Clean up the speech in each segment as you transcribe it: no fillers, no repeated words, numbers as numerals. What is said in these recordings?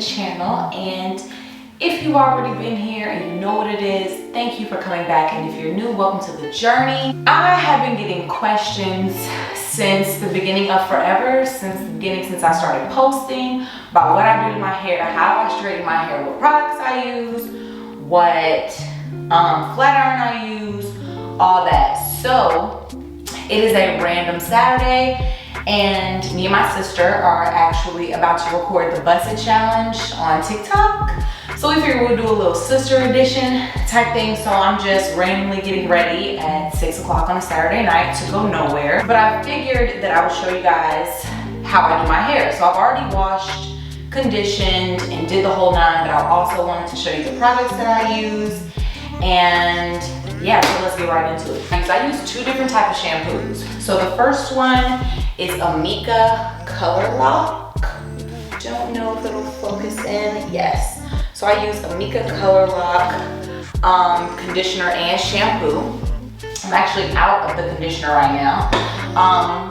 channel, and if you've already been here and you know what it is, thank you for coming back, and if you're new, welcome to the journey. I have been getting questions since the beginning of forever, since I started posting about what I do to my hair, how I straighten my hair, what products I use, what flat iron I use, all that. So it is a random Saturday, and me and my sister are actually about to record the Busted Challenge on TikTok. So we figured we'll do a little sister edition type thing. So I'm just randomly getting ready at 6 o'clock on a Saturday night to go nowhere. But I figured that I would show you guys how I do my hair. So I've already washed, conditioned, and did the whole nine, but I also wanted to show you the products that I use. And yeah, so let's get right into it. I use two different types of shampoos. So the first one is Amika Color Lock. Don't know if it'll focus in. Yes. So I use Amika Color Lock conditioner and shampoo. I'm actually out of the conditioner right now,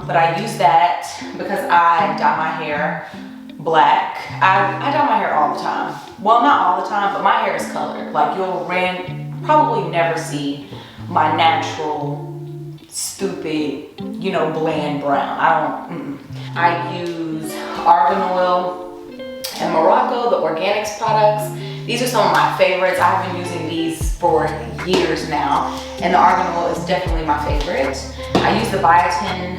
but I use that because I dye my hair black. I dye my hair all the time. Well, not all the time, but my hair is colored. Like you'll probably never see my natural, stupid, you know, bland brown. I use Argan oil and Morroco, the Organix products. These are some of my favorites. I've been using these for years now, and the Argan oil is definitely my favorite. I use the biotin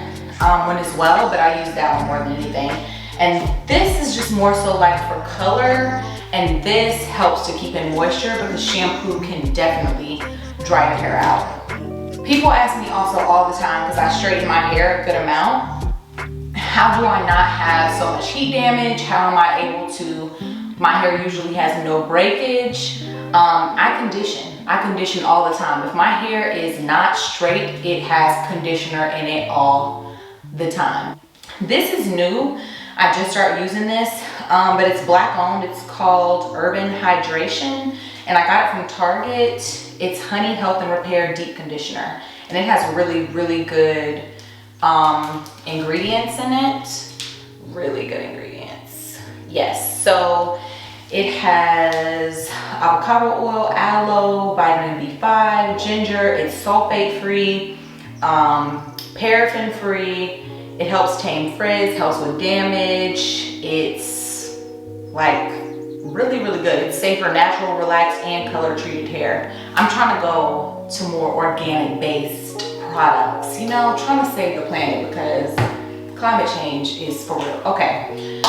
one as well, but I use that one more than anything. And this is just more so like for color, and this helps to keep in moisture because shampoo can definitely dry your hair out. People ask me also all the time, because I straighten my hair a good amount, how do I not have so much heat damage? How am I able to, my hair usually has no breakage. I condition all the time. If my hair is not straight, it has conditioner in it all the time. This is new. I just started using this, but it's black owned. It's called Urban Hydration, and I got it from Target. It's Honey Health and Repair Deep Conditioner, and it has really, really good ingredients in it. Really good ingredients. Yes, so it has avocado oil, aloe, vitamin B5, ginger. It's sulfate free, paraffin free. It helps tame frizz, helps with damage. It's like really, really good. It's safe for natural, relaxed, and color treated hair. I'm trying to go to more organic based products, you know, trying to save the planet because climate change is for real. Okay,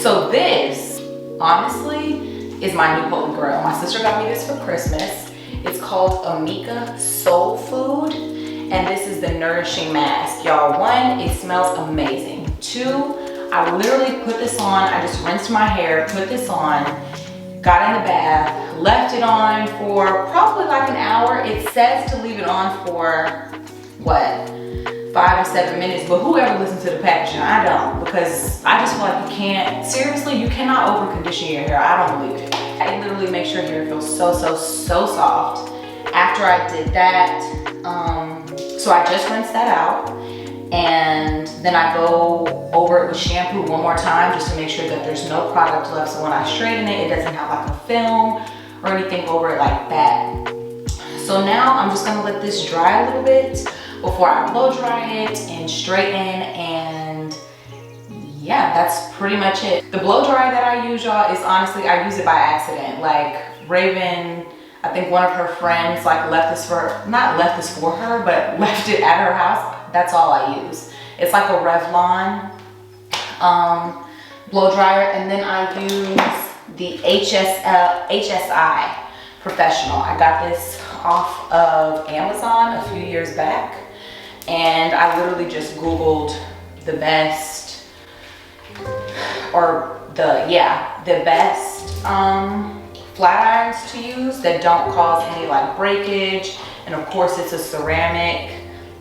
so this honestly is my new holy grail. My sister got me this for Christmas. It's called Amika Soul Food, and this is the Nourishing mask. Y'all, one, it smells amazing. Two, I literally put this on. I just rinsed my hair, put this on, got in the bath, left it on for probably like an hour. It says to leave it on for what, 5 to 7 minutes, but whoever listens to the packaging, I don't, because I just feel like you can't, seriously, you cannot over condition your hair. I don't believe it. It literally makes your hair feel so soft. After I did that, so I just rinsed that out, and then I go over it with shampoo one more time just to make sure that there's no product left, so when I straighten it, it doesn't have like a film or anything over it like that. So now I'm just gonna let this dry a little bit before I blow dry it and straighten, and yeah, that's pretty much it. The blow dry that I use, y'all, is honestly, I use it by accident. Like Raven, I think one of her friends like left this for, not left this for her, but left it at her house. That's all I use. It's like a Revlon blow dryer, and then I use the HSI Professional. I got this off of Amazon a few years back, and I literally just Googled the best, or the best flat irons to use that don't cause any like breakage, and of course it's a ceramic.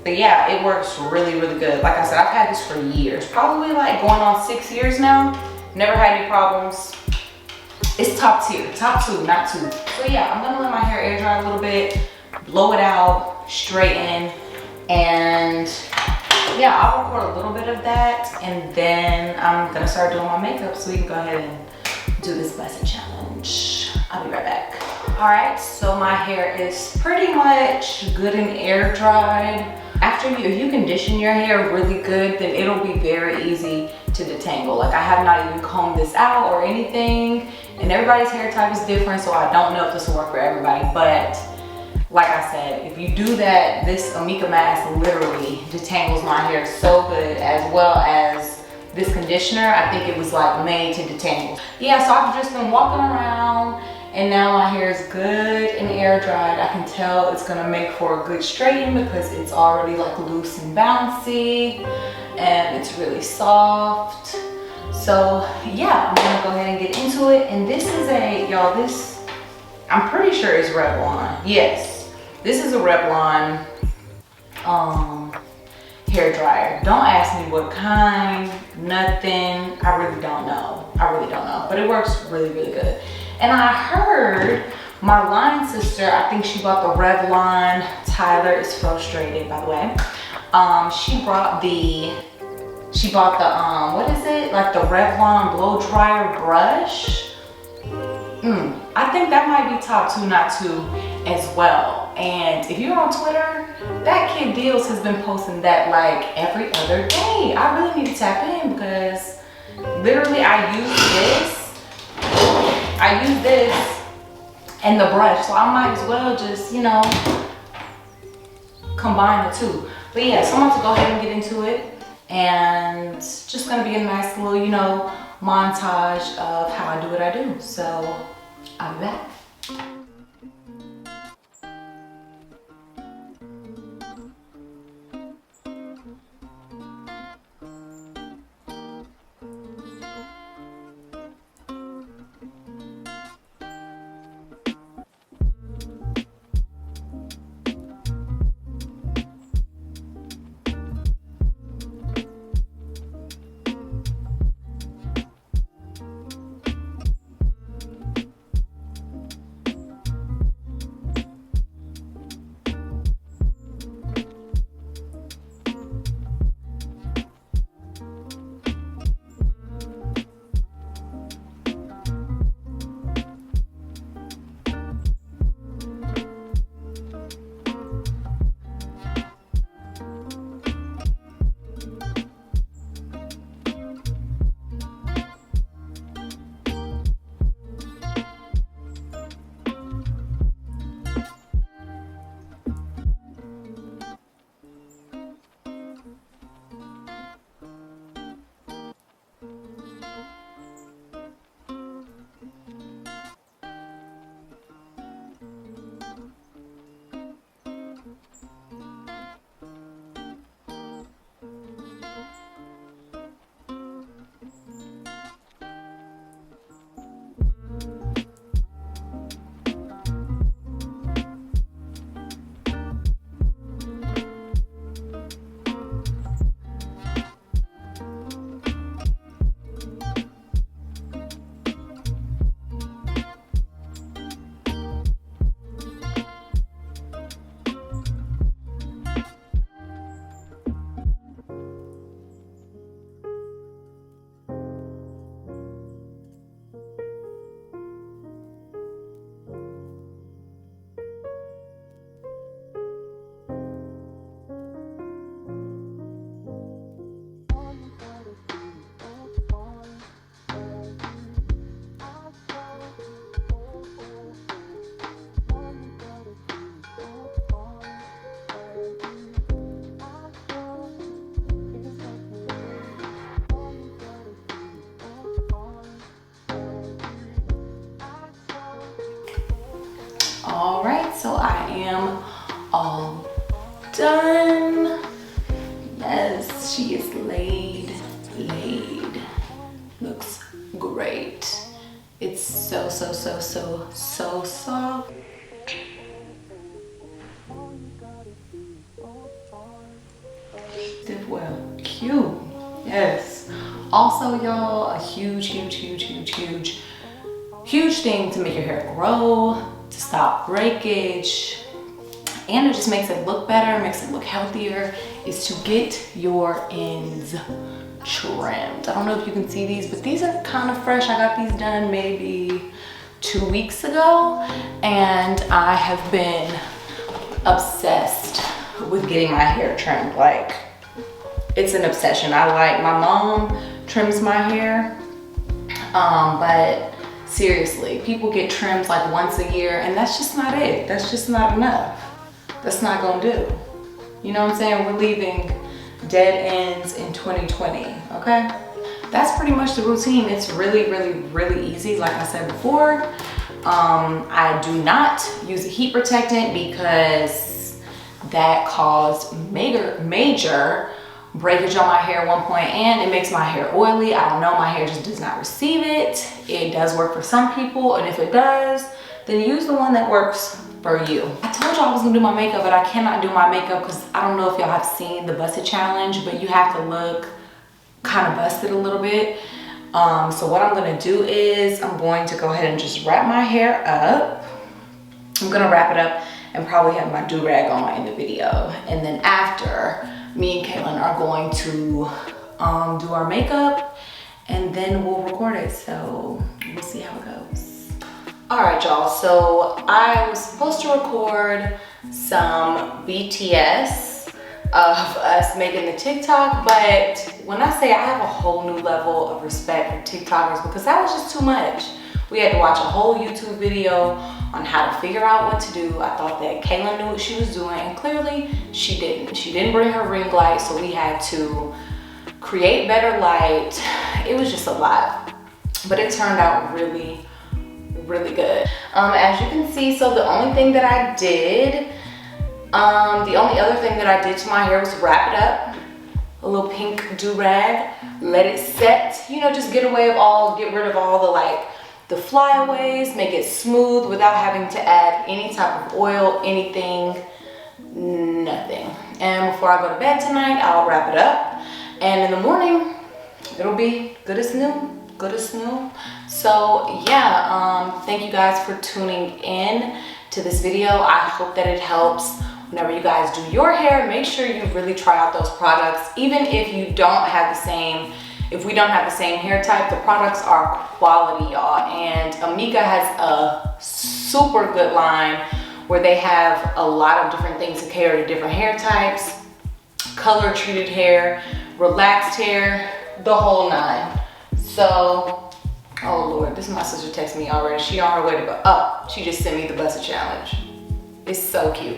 But yeah, it works really, really good. Like I said, I've had this for years, probably like going on 6 years now. Never had any problems. It's top tier, top 2, not 2. So yeah, I'm gonna let my hair air dry a little bit, blow it out, straighten, and yeah, I'll record a little bit of that, and then I'm gonna start doing my makeup so we can go ahead and do this blessing challenge. I'll be right back. All right, so my hair is pretty much good and air dried. After if you condition your hair really good, then it'll be very easy to detangle. Like I have not even combed this out or anything, and everybody's hair type is different, so I don't know if this will work for everybody, but like I said, if you do that, this Amika mask literally detangles my hair so good, as well as this conditioner. I think it was like made to detangle. Yeah, so I've just been walking around, and now my hair is good and air dried. I can tell it's gonna make for a good straighten because it's already like loose and bouncy, and it's really soft. So yeah, I'm gonna go ahead and get into it. And this is a, y'all, this, I'm pretty sure it's Revlon. Yes, this is a Revlon hair dryer. Don't ask me what kind, nothing. I really don't know. But it works really, really good. And I heard my line sister, I think she bought the Revlon, Tyler is frustrated by the way. She bought the, what is it? Like the Revlon blow dryer brush. I think that might be top 2, not 2 as well. And if you're on Twitter, that kid Deals has been posting that like every other day. I really need to tap in because literally I use this and the brush. So I might as well just, you know, combine the two. But yeah, so I'm about to go ahead and get into it. And it's just gonna be a nice little, you know, montage of how I do what I do. So I'll be back. All right, so I am all done. Yes, she is laid. Looks great. It's so soft. Did well, cute, yes. Also, y'all, a huge thing to make your hair grow, to stop breakage, and it just makes it look better, makes it look healthier, is to get your ends trimmed. I don't know if you can see these, but these are kind of fresh. I got these done maybe 2 weeks ago, and I have been obsessed with getting my hair trimmed. Like, it's an obsession. My mom trims my hair, but seriously, people get trims like once a year, and that's just not it. That's just not enough. That's not gonna do. You know what I'm saying? We're leaving dead ends in 2020, okay? That's pretty much the routine. It's really, really, really easy. Like I said before, I do not use a heat protectant because that caused major breakage on my hair at one point, and it makes my hair oily. I don't know, my hair just does not receive it. It does work for some people, and if it does, then use the one that works for you. I told y'all I was gonna do my makeup, but I cannot do my makeup because I don't know if y'all have seen the busted challenge, but you have to look kind of busted a little bit. So what I'm gonna do is I'm going to go ahead and just wrap my hair up. I'm gonna wrap it up and probably have my do-rag on in the video, and then after, me and Caitlin are going to do our makeup, and then we'll record it. So we'll see how it goes. All right, y'all. So I was supposed to record some BTS of us making the TikTok, but when I say I have a whole new level of respect for TikTokers, because that was just too much. We had to watch a whole YouTube video on how to figure out what to do. I thought that Caitlin knew what she was doing, and clearly she didn't. She didn't bring her ring light, so we had to create better light. It was just a lot, but it turned out really, really good. As you can see, so the only thing that I did, the only other thing that I did to my hair was wrap it up, a little pink do-rag, let it set, you know, just get rid of all the flyaways, make it smooth without having to add any type of oil, anything, nothing. And before I go to bed tonight, I'll wrap it up, and in the morning it'll be good as new, good as new. So yeah, thank you guys for tuning in to this video. I hope that it helps. Whenever you guys do your hair, make sure you really try out those products. Even if you don't have the same, if we don't have the same hair type, the products are quality, y'all. And Amika has a super good line where they have a lot of different things to cater to different hair types, color treated hair, relaxed hair, the whole nine. So, oh Lord, this is my sister texting me already. She on her way to go up. She just sent me the busted challenge. It's so cute.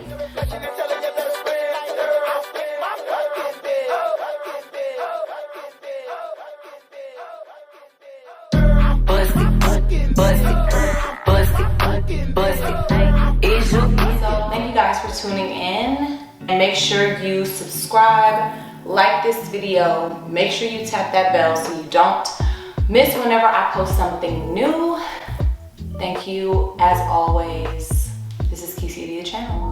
So thank you guys for tuning in, and make sure you subscribe, like this video, make sure you tap that bell so you don't miss whenever I post something new. Thank you as always. This is KissiaDee, the channel.